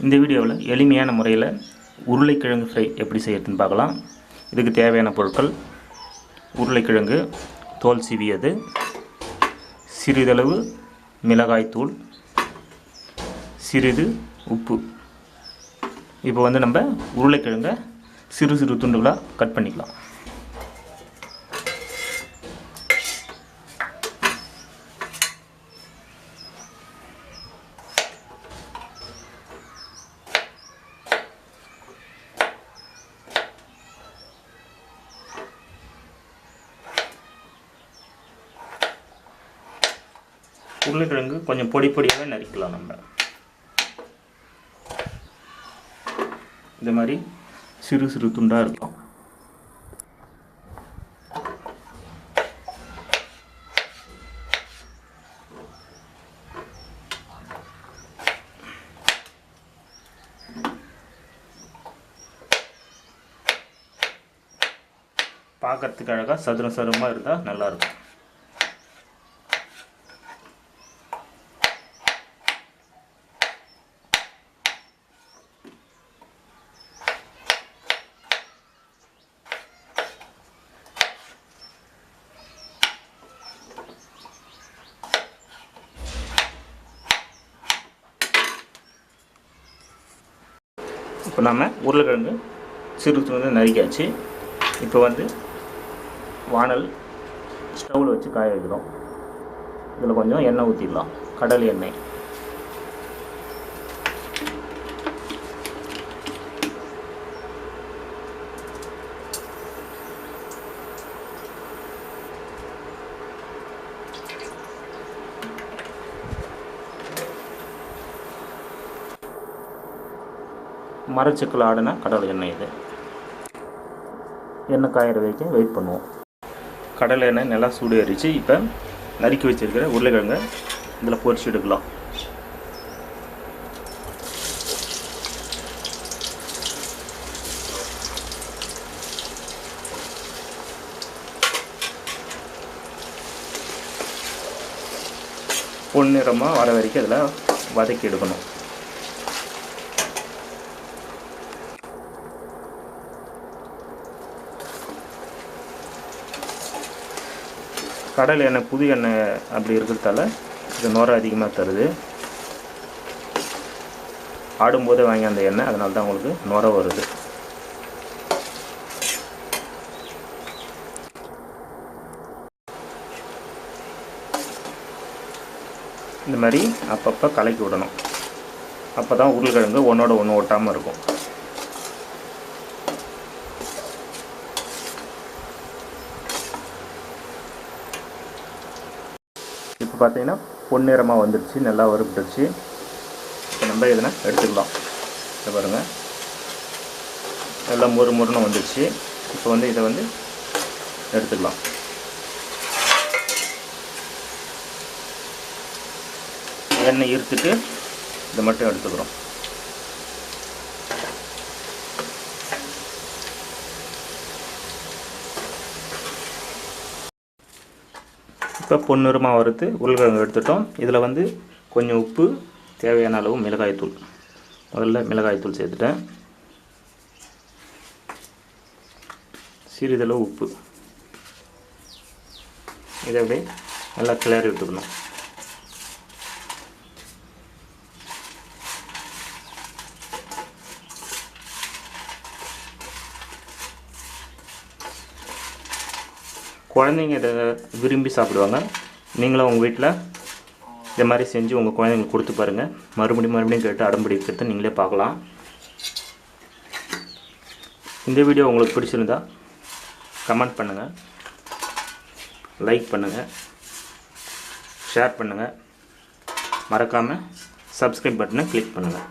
இந்த வீடியோவில் எளிமையான முறையில் உருளைக்கிழங்கு ஃப்ரை எப்படி செய்யறதுன்னு பார்க்கலாம். இதுக்கு தேவையான பொருட்கள்: உருளைக்கிழங்கு தோல் சீவியது, சிறிதளவு மிளகாய்த்தூள், சிறிது உப்பு. இப்போ நம்ம உருளைக்கிழங்கை சிறு சிறு துண்டுகளாக கட் பண்ணிக்கலாம். உருளைக்கிழங்கு கொஞ்சம் பொடி பொடியாகவே நறுக்கலாம். நம்ம இந்த மாதிரி சிறு சிறு துண்டாக இருக்கும். பார்க்கறதுக்கு அழகாக சதுரம் சதுரமாக இருந்தால் நல்லாயிருக்கும். இப்போ நம்ம உருளைக்கிழங்கு சிறு துண்டு நறுக்கியாச்சு. இப்போ வானல் ஸ்டவ்வில் வச்சு காய வைக்கிறோம். இதில் கொஞ்சம் எண்ணெய் ஊற்றிடலாம், கடலை எண்ணெய். மரச்செக்கில் ஆடின கடலை எண்ணெய். இது எண்ணெய் காயிற வரைக்கும் வெயிட் பண்ணுவோம். கடலை எண்ணெய் நல்லா சூடு ஏறிச்சு. இப்போ நறுக்கி வச்சுருக்கிற உருளைக்கிழங்கை இதில் பொரிச்சு எடுக்கலாம். பொன்னிறமாக வர வரைக்கும் அதில் வதக்கி எடுக்கணும். கடலை எண்ணெய் புது எண்ணெய் அப்படி இருக்கிறதால இது நுரை அதிகமாக தருது. ஆடும்போதே வாங்கி அந்த எண்ணெய், அதனால தான் உங்களுக்கு நுரை வருது. இந்த மாதிரி அப்பப்போ கலக்கி விடணும். அப்போ தான் உருளைக்கிழங்கு ஒன்றோட ஒன்று ஒட்டாமல் இருக்கும். இப்போ பார்த்தீங்கன்னா பொன்னிறமாக வந்துடுச்சு, நல்லா வறுபட்டுருச்சு. இப்போ நம்ம இதனை எடுத்துக்கலாம். இதை பாருங்கள், எல்லாம் முறுமுறுன்னு வந்துடுச்சு. இப்போ இதை எடுத்துக்கலாம். எண்ணெய் இருத்துட்டு இதை மட்டும் எடுத்துக்கிறோம். இப்போ பொன்னிறமாக வறுத்து உருளைக்கிழங்கு எடுத்துட்டோம். இதில் கொஞ்சம் உப்பு, தேவையான அளவு மிளகாய்த்தூள். முதல்ல மிளகாய்த்தூள் சேர்த்துட்டேன். சிறிதளவு உப்பு. இதை அப்படியே நல்லா கிளறி விட்டுக்கணும். குழந்தைங்க இதை விரும்பி சாப்பிடுவாங்க. நீங்களும் உங்கள் வீட்டில் இதை மாதிரி செஞ்சு உங்கள் குழந்தைங்களுக்கு கொடுத்து பாருங்கள். மறுபடியும் கேட்டு அடம்பிடிக்கிறத நீங்களே பார்க்கலாம். இந்த வீடியோ உங்களுக்கு பிடிச்சிருந்தா கமெண்ட் பண்ணுங்கள், லைக் பண்ணுங்கள், ஷேர் பண்ணுங்கள். மறக்காமல் சப்ஸ்கிரைப் பட்டனை கிளிக் பண்ணுங்கள்.